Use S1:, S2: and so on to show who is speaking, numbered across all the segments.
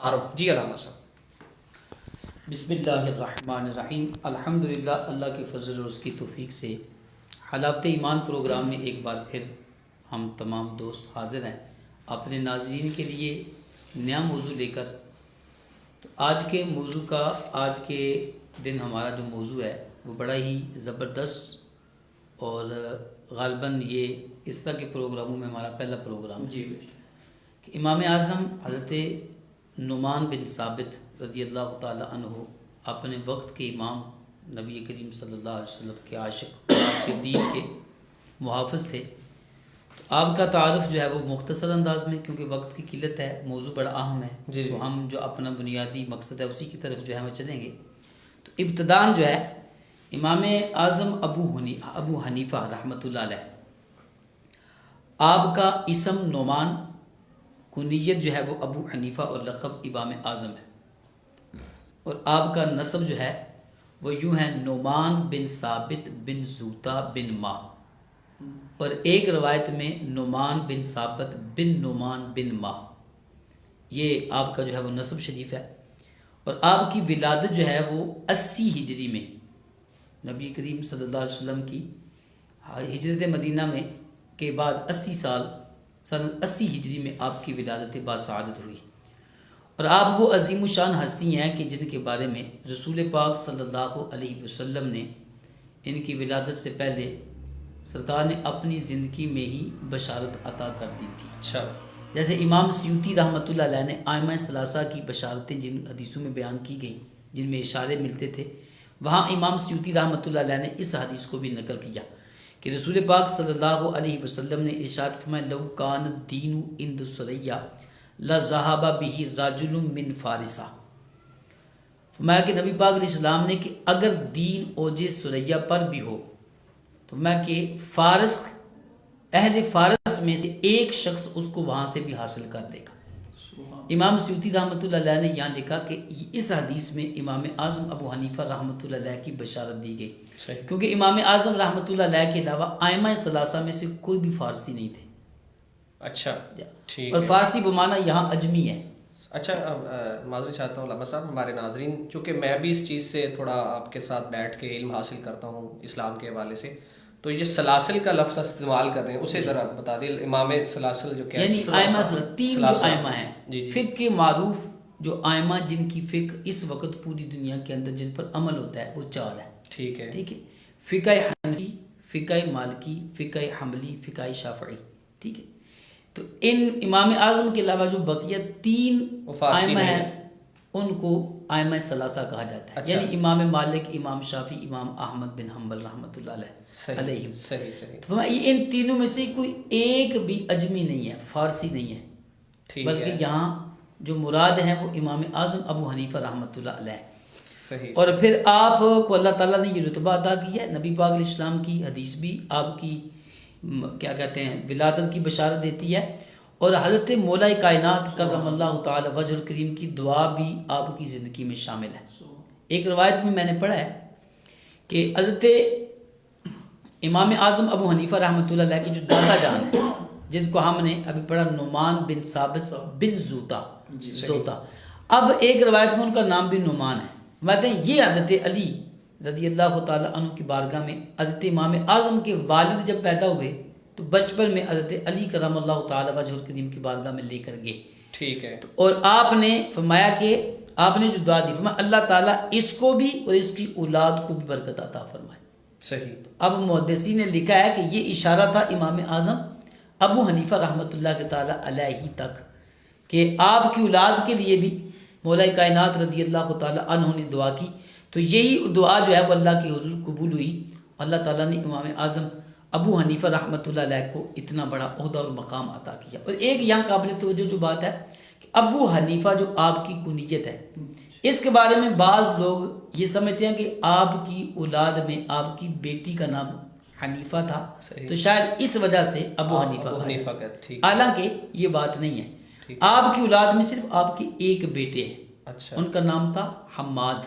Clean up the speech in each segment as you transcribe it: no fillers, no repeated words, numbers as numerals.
S1: تعارف جی علامہ صاحب۔
S2: بسم اللہ الرحمن الرحیم، الحمدللہ، اللہ کے فضل اور اس کی توفیق سے حلاوت ایمان پروگرام میں ایک بار پھر ہم تمام دوست حاضر ہیں اپنے ناظرین کے لیے نیا موضوع لے کر۔ تو آج کے دن ہمارا جو موضوع ہے وہ بڑا ہی زبردست اور غالباً یہ اس طرح کے پروگراموں میں ہمارا پہلا پروگرام ہے
S1: جی
S2: کہ امام اعظم حضرت نعمان بن ثابت رضی اللہ تعالی عنہ اپنے وقت کے امام، نبی کریم صلی اللہ علیہ وسلم کے عاشق، آپ کے دین کے محافظ تھے۔ آپ کا تعارف جو ہے وہ مختصر انداز میں، کیونکہ وقت کی قلت ہے، موضوع بڑا اہم ہے،
S1: جی
S2: تو ہم جو اپنا بنیادی مقصد ہے اسی کی طرف جو ہے ہم چلیں گے۔ تو ابتداً جو ہے امام اعظم ابو حنیفہ رحمۃ اللہ علیہ، آپ کا اسم نعمان، کنیت جو ہے وہ ابو حنیفہ اور لقب امام اعظم ہے، اور آپ کا نسب جو ہے وہ یوں ہے نعمان بن ثابت بن زوتا بن ماہ، اور ایک روایت میں نعمان بن ثابت بن نعمان بن ماہ، یہ آپ کا جو ہے وہ نسب شریف ہے۔ اور آپ کی ولادت جو ہے وہ 80 ہجری میں، نبی کریم صلی اللہ علیہ وسلم کی ہجرت مدینہ میں کے بعد 80 سال، سن 80 ہجری میں آپ کی ولادت باسعادت ہوئی۔ اور آپ وہ عظیم الشان ہستی ہیں کہ جن کے بارے میں رسول پاک صلی اللہ علیہ وسلم نے ان کی ولادت سے پہلے سرکار نے اپنی زندگی میں ہی بشارت عطا کر دی تھی۔
S1: اچھا،
S2: جیسے امام سیوطی رحمۃ اللہ علیہ نے آئمہ ثلاثہ کی بشارتیں جن حدیثوں میں بیان کی گئیں، جن میں اشارے ملتے تھے، وہاں امام سیوطی رحمۃ اللہ علیہ نے اس حدیث کو بھی نقل کیا کہ رسول پاک صلی اللہ علیہ وسلم نے ارشاد فرمایا لو کان الدین عند ثریا لذهب به رجل من فارسہ، فرمایا کہ نبی پاک علیہ السلام نے کہ اگر دین اوج ثریا پر بھی ہو تو میں کہ فارس، اہل فارس میں سے ایک شخص اس کو وہاں سے بھی حاصل کر لے گا۔ امام سیوطی رحمۃ اللہ علیہ نے یہاں لکھا کہ اس حدیث میں امام اعظم ابو حنیفہ رحمۃ اللہ علیہ کی بشارت دی گئی، کیونکہ امام اعظم رحمۃ اللہ علیہ کے علاوہ آئمہ ثلاثہ میں سے کوئی بھی فارسی نہیں تھے۔
S1: اچھا ٹھیک
S2: اور
S1: ہے۔
S2: فارسی بمانا یہاں اجمی ہے۔
S1: اچھا، معذرت چاہتا ہوں علامہ صاحب، ہمارے ناظرین، چونکہ میں بھی اس چیز سے تھوڑا آپ کے ساتھ بیٹھ کے علم حاصل کرتا ہوں اسلام کے حوالے سے، تو یہ سلاسل کا لفظ استعمال کر رہے ہیں، اسے ذرا بتا دیں۔ امام سلاسل جو کیا
S2: یعنی آئمہ تین جو آئمہ ہیں،
S1: جی جی،
S2: فقہ کے معروف جو آئمہ جن کی فقہ اس وقت پوری دنیا کے اندر جن پر عمل ہوتا ہے وہ 4 ہیں۔
S1: ٹھیک ہے
S2: ٹھیک ہے، فقہ حنفی، فقہ مالکی، فقہ حنبلی، فقہ شافعی۔ ٹھیک ہے، تو ان امام اعظم کے علاوہ جو بقیہ 3 آئمہ ہیں ان کو آئمہ ثلاثہ کہا جاتا ہے۔ یعنی امام مالک، امام شافعی، امام احمد بن حنبل رحمۃ اللہ علیہ۔
S1: صحیح
S2: تو ان تینوں میں سے کوئی ایک بھی اجمی نہیں ہے، فارسی نہیں ہے، بلکہ یہاں جو مراد ہیں وہ امام اعظم ابو حنیفہ رحمۃ اللہ علیہ۔ اور پھر آپ کو اللہ تعالیٰ نے یہ رتبہ عطا کیا ہے، نبی پاک علیہ السلام کی حدیث بھی آپ کی کیا کہتے ہیں ولادت کی بشارت دیتی ہے، اور حضرت مولا کائنات کرم اللہ تعالی وجہ الکریم کی دعا بھی آپ کی زندگی میں شامل ہے۔ ایک روایت میں نے پڑھا ہے کہ حضرت امام اعظم ابو حنیفہ رحمۃ اللہ علیہ کی جو دادا جان ہے، جس کو ہم نے ابھی پڑھا نعمان بن ثابت بن زوتا، اب ایک روایت میں ان کا نام بھی نعمان ہے، کہتے ہیں یہ حضرت علی رضی اللہ تعالی عنہ کی بارگاہ میں حضرت امام اعظم کے والد جب پیدا ہوئے تو بچپن میں حضرت علی کرم اللہ تعالی وجہ الکریم کی بارگاہ میں لے کر گئے۔
S1: ٹھیک ہے،
S2: اور آپ نے فرمایا کہ آپ نے جو دعا دی، فرمایا اللہ تعالیٰ اس کو بھی اور اس کی اولاد کو بھی برکت عطا فرمائے۔
S1: صحیح۔
S2: اب محدثین نے لکھا ہے کہ یہ اشارہ تھا امام اعظم ابو حنیفہ رحمۃ اللہ تعالی علیہ تک کہ آپ کی اولاد کے لیے بھی مولا کائنات رضی اللہ تعالی عنہ نے دعا کی، تو یہی دعا جو ہے وہ اللہ کے حضور قبول ہوئی، اللہ تعالیٰ نے امام اعظم ابو حنیفہ رحمۃ اللہ علیہ کو اتنا بڑا عہدہ اور مقام عطا کیا۔ اور ایک یہاں قابل توجہ جو بات ہے کہ ابو حنیفہ جو آپ کی کنیت ہے، اس کے بارے میں بعض لوگ یہ سمجھتے ہیں کہ آپ کی اولاد میں آپ کی بیٹی کا نام حنیفہ تھا، تو شاید اس وجہ سے ابو حنیفہ کا، حالانکہ یہ بات نہیں ہے۔ آپ کی اولاد میں صرف آپ کے ایک بیٹے ہیں، ان کا نام تھا حماد۔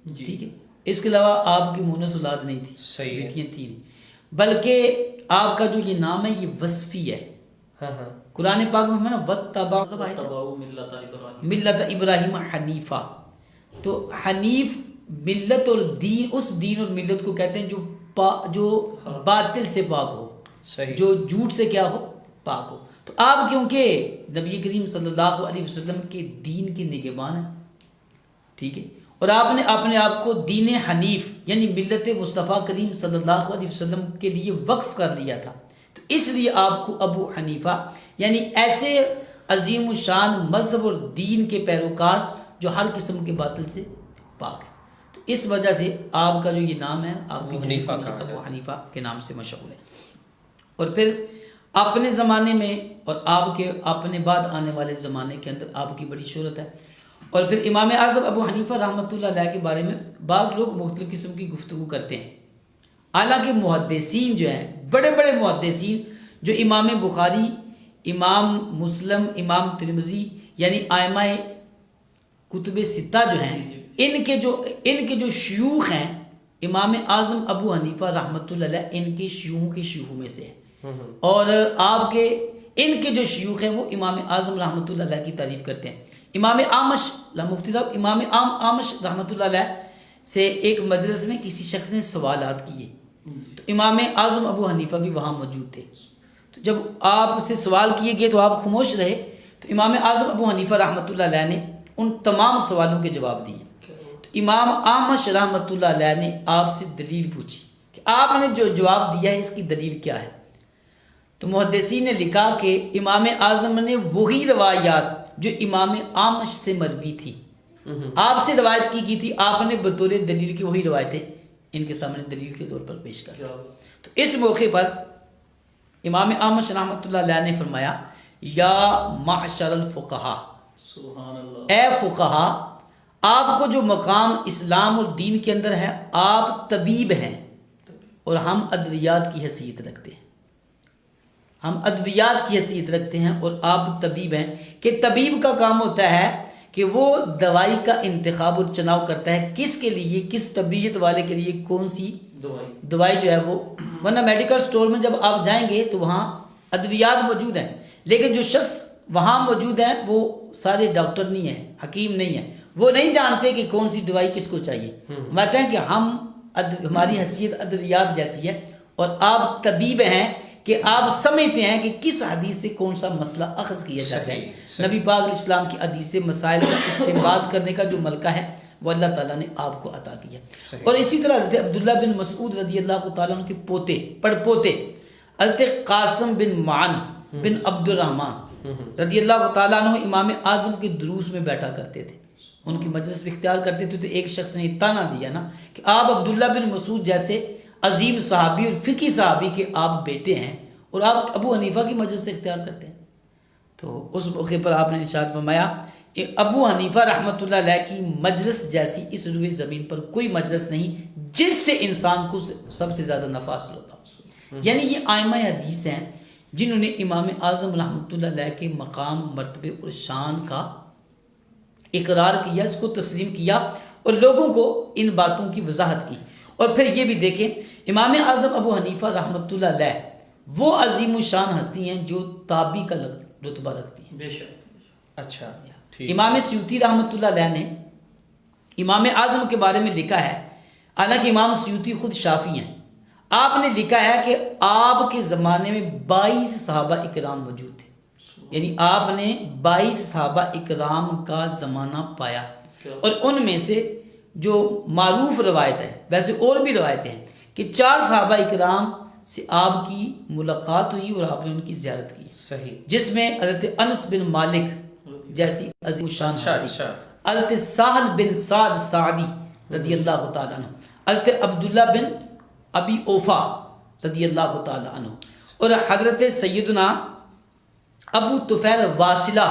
S2: ٹھیک ہے، اس کے علاوہ آپ کی مونس اولاد نہیں تھی، بیٹیاں تھیں، بلکہ آپ کا جو یہ نام ہے یہ وصفی ہے، قرآن پاک میں نا وَاتَّبَعُوا ملت ابراہیم حنیفہ. تو حنیف ملت اور دین، اس دین اور ملت کو کہتے ہیں جو باطل سے پاک ہو، جو جھوٹ سے کیا ہو، پاک ہو. تو آپ کیونکہ نبی کریم صلی اللہ علیہ وسلم کے دین کے نگہبان ہیں، ٹھیک ہے، اور آپ نے اپنے آپ کو دین حنیف یعنی ملت مصطفیٰ کریم صلی اللہ علیہ وسلم کے لیے وقف کر لیا تھا، تو اس لیے آپ کو ابو حنیفہ یعنی ایسے عظیم الشان مذہب اور دین کے پیروکار جو ہر قسم کے باطل سے پاک ہے. تو اس وجہ سے آپ کا جو یہ نام ہے آپ کے ابو حنیفہ کے نام سے مشہور ہے. اور پھر اپنے زمانے میں اور آپ کے اپنے بعد آنے والے زمانے کے اندر آپ کی بڑی شہرت ہے. اور پھر امام اعظم ابو حنیفہ رحمۃ اللہ علیہ کے بارے میں بعض لوگ مختلف قسم کی گفتگو کرتے ہیں. حالانکہ محدثین جو ہیں، بڑے بڑے محدثین جو امام بخاری، امام مسلم، امام ترمذی یعنی ائمہ کتب ستہ جو ہیں، ان کے جو شیوخ ہیں، امام اعظم ابو حنیفہ رحمۃ اللہ علیہ ان کے شیوخوں میں سے ہیں. اور آپ کے ان کے جو شیوخ ہیں وہ امام اعظم رحمۃ اللہ علیہ کی تعریف کرتے ہیں. امام اعمش مفتی صاحب، امام اعمش رحمۃ اللہ علیہ سے ایک مجلس میں کسی شخص نے سوالات کیے، تو امام اعظم ابو حنیفہ بھی وہاں موجود تھے. تو جب آپ سے سوال کیے گئے تو آپ خاموش رہے، تو امام اعظم ابو حنیفہ رحمۃ اللہ علیہ نے ان تمام سوالوں کے جواب دیے. تو امام اعمش رحمۃ اللہ علیہ نے آپ سے دلیل پوچھی کہ آپ نے جو جواب دیا ہے اس کی دلیل کیا ہے. تو محدثین نے لکھا کہ امام اعظم نے وہی روایات جو امام اعمش سے مروی تھی، آپ سے روایت کی گئی تھی، آپ نے بطور دلیل کی وہی روایتیں ان کے سامنے دلیل کے طور پر پیش کر. تو اس موقع پر امام اعمش رحمۃ اللہ علیہ نے فرمایا، یا معشر الفقہا، اے فقہا، آپ کو جو مقام اسلام اور دین کے اندر ہے، آپ طبیب ہیں اور ہم ادویات کی حیثیت رکھتے ہیں. ہم ادویات کی حیثیت رکھتے ہیں اور آپ طبیب ہیں، کہ طبیب کا کام ہوتا ہے کہ وہ دوائی کا انتخاب اور چناؤ کرتا ہے کس کے لیے، کس طبیعت والے کے لیے کون سی دوائی جو ہے وہ. ورنہ میڈیکل سٹور میں جب آپ جائیں گے تو وہاں ادویات موجود ہیں، لیکن جو شخص وہاں موجود ہیں وہ سارے ڈاکٹر نہیں ہیں، حکیم نہیں ہیں، وہ نہیں جانتے کہ کون سی دوائی کس کو چاہیے. کہتے ہیں کہ ہماری حیثیت ادویات جیسی ہے اور آپ طبیب ہیں کہ آپ سمجھتے ہیں کہ کس حدیث سے کون سا مسئلہ اخذ کیا جاتا ہے. نبی پاک علیہ السلام کی حدیث سے مسائل کا استنباط کرنے کا جو ملکہ ہے وہ اللہ تعالیٰ نے آپ کو عطا کیا. اور اسی طرح حضرت عبداللہ بن مسعود رضی اللہ تعالیٰ عنہ کے پوتے پڑپوتے حضرت قاسم بن معن بن عبد الرحمن رضی اللہ تعالیٰ عنہ امام اعظم کے دروس میں بیٹھا کرتے تھے، ان کی مجلس میں اختیار کرتے تھے. تو ایک شخص نے تانا دیا نا کہ آپ عبداللہ بن مسعود جیسے عظیم صحابی اور فقی صحابی کے آپ بیٹے ہیں اور آپ ابو حنیفہ کی مجلس سے اختیار کرتے ہیں. تو اس موقع پر آپ نے ارشاد فرمایا کہ ابو حنیفہ رحمۃ اللہ علیہ کی مجلس جیسی اس روئے زمین پر کوئی مجلس نہیں جس سے انسان کو سب سے زیادہ نفع حاصل ہوتا. یعنی یہ ائمہ حدیث ہیں جنہوں نے امام اعظم رحمۃ اللہ علیہ کے مقام، مرتبے اور شان کا اقرار کیا، اس کو تسلیم کیا اور لوگوں کو ان باتوں کی وضاحت کی. اور پھر یہ بھی دیکھیں امام اعظم ابو حنیفہ رحمۃ اللہ علیہ وہ عظیم الشان ہستی ہیں جو تابعی کا رتبہ رکھتی ہیں.
S1: بے شک. اچھا.
S2: امام سیوطی رحمۃ اللہ علیہ نے امام اعظم کے بارے میں لکھا ہے، حالانکہ امام سیوطی خود شافعی ہیں، آپ نے لکھا ہے کہ آپ کے زمانے میں 22 صحابہ اکرام موجود تھے. یعنی آپ نے 22 صحابہ اکرام کا زمانہ پایا، اور ان میں سے جو معروف روایت ہے، ویسے اور بھی روایتیں ہیں کہ 4 صحابہ اکرام سے آپ کی ملاقات ہوئی اور آپ نے ان کی زیارت کی.
S1: صحیح.
S2: جس میں حضرت انس بن مالک جیسی عظیم شان ہستی، حضرت سہل بن سعد سعدی رضی اللہ تعالیٰ عنہ، حضرت عبداللہ بن ابی اوفا رضی اللہ تعالیٰ عنہ، اور حضرت سیدنا ابو طفیل واصلہ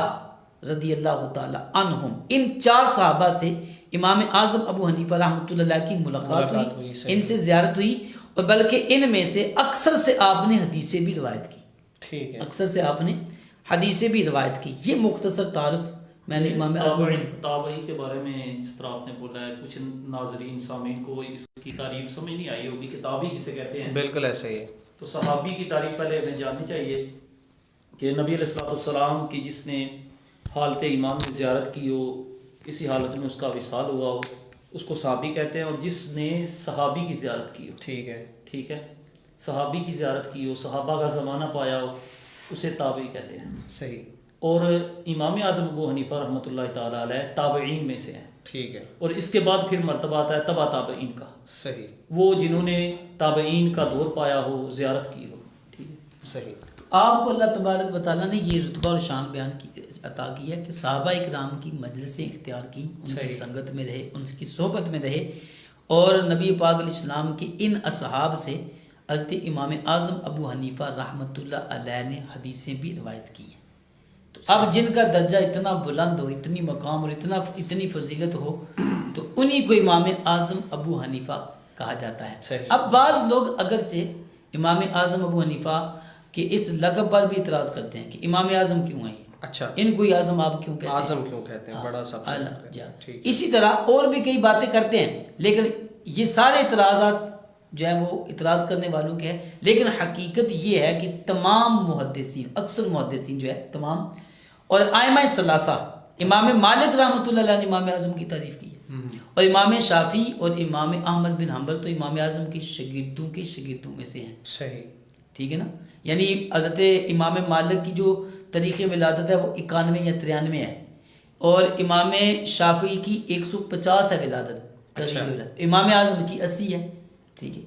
S2: رضی اللہ تعالیٰ عنہم. ان 4 صحابہ سے امام اعظم ابو حنیفہ رحمۃ اللہ علیہ کی ملاقات ہوئی، ان سے زیارت ہوئی، اور بلکہ ان میں سے اکثر سے آپ نے حدیثیں بھی روایت کی. ٹھیک ہے. اکثر سے آپ نے حدیثیں بھی روایت کی. یہ مختصر تعارف میں نے امام اعظم
S3: تابعی کے بارے میں جس طرح آپ نے بولا ہے، کچھ ناظرین سامعین کو اس کی تعریف سمجھ نہیں آئی ہوگی کہ تابعی کسے کہتے ہیں.
S1: بالکل ایسا ہی ہے.
S3: تو صحابی کی تعریف پہلے ہمیں جاننی چاہیے کہ نبی علیہ الصلوۃ والسلام کی جس نے حالت ایمان میں زیارت کی ہو، اسی حالت میں اس کا وصال ہوا ہو، اس کو صحابی کہتے ہیں، اور جس نے صحابی کی زیارت کی ہو، ٹھیک ہے، صحابی کی زیارت کی ہو، صحابہ کا زمانہ پایا ہو، اسے تابعی کہتے ہیں.
S1: صحیح.
S3: اور امام اعظم ابو حنیفہ رحمۃ اللہ تعالیٰ علیہ تابعین میں سے ہیں.
S1: ٹھیک ہے.
S3: اور اس کے بعد پھر مرتبہ آتا ہے تبع تابعین کا.
S1: صحیح.
S3: وہ جنہوں نے تابعین کا دور پایا ہو، زیارت کی ہو. ٹھیک ہے.
S1: صحیح.
S2: تو آپ کو اللہ تبارک و تعالیٰ نے یہ رتبہ اور شان بیان کی عطا کی ہے کہ صحابہ اکرام کی مجلسیں اختیار کی، ان کی سنگت میں رہے، ان کی صحبت میں رہے، اور نبی پاک علیہ السلام کے ان اصحاب سے حضرت امام اعظم ابو حنیفہ رحمۃ اللہ علیہ نے حدیثیں بھی روایت کی ہیں. تو اب جن کا درجہ اتنا بلند ہو، اتنی مقام اور اتنی فضیلت ہو، تو انہی کو امام اعظم ابو حنیفہ کہا جاتا ہے. اب بعض لوگ اگرچہ امام اعظم ابو حنیفہ کہ اس لقب پر بھی اعتراض کرتے ہیں کہ امام اعظم کیوں ہیں.
S1: اچھا.
S2: ان کو اعظم آپ کیوں کہتے ہیں؟
S1: اعظم کیوں کہتے ہیں؟ بڑا سب.
S2: اسی طرح اور بھی کئی باتیں کرتے ہیں، لیکن یہ سارے اعتراضات جو ہے وہ اعتراض کرنے والوں کے ہیں. لیکن حقیقت یہ ہے کہ تمام محدثین، اکثر محدثین جو ہے تمام، اور ائمہ ثلاثہ، امام مالک رحمۃ اللہ علیہ نے امام اعظم کی تعریف کی ہے، اور امام شافعی اور امام احمد بن حنبل تو امام اعظم کے شاگردوں میں سے ہیں.
S3: صحیح.
S2: ٹھیک ہے نا. یعنی حضرت امام مالک کی جو تاریخ ولادت ہے وہ 91 یا 93 ہے، اور امام شافعی کی 150 ہے ولادت. امام اعظم کی 80 ہے. ٹھیک ہے.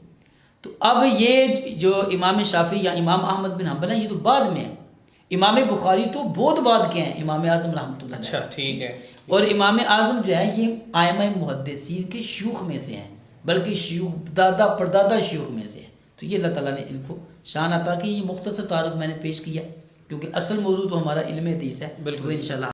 S2: تو اب یہ جو امام شافعی یا امام احمد بن حنبل ہیں یہ تو بعد میں ہیں. امام بخاری تو بہت بعد کے ہیں امام اعظم رحمۃ اللہ.
S1: اچھا. ٹھیک ہے.
S2: اور امام اعظم جو ہے یہ ائمہ محدثین کے شیوخ میں سے ہیں، بلکہ شیوخ دادا پردادا شیوخ میں سے ہیں. تو یہ اللہ تعالیٰ نے ان کو شان عطا کی. یہ مختصر تعارف میں نے پیش کیا کیونکہ اصل موضوع تو ہمارا علم حدیث ہے. بالکل. انشاءاللہ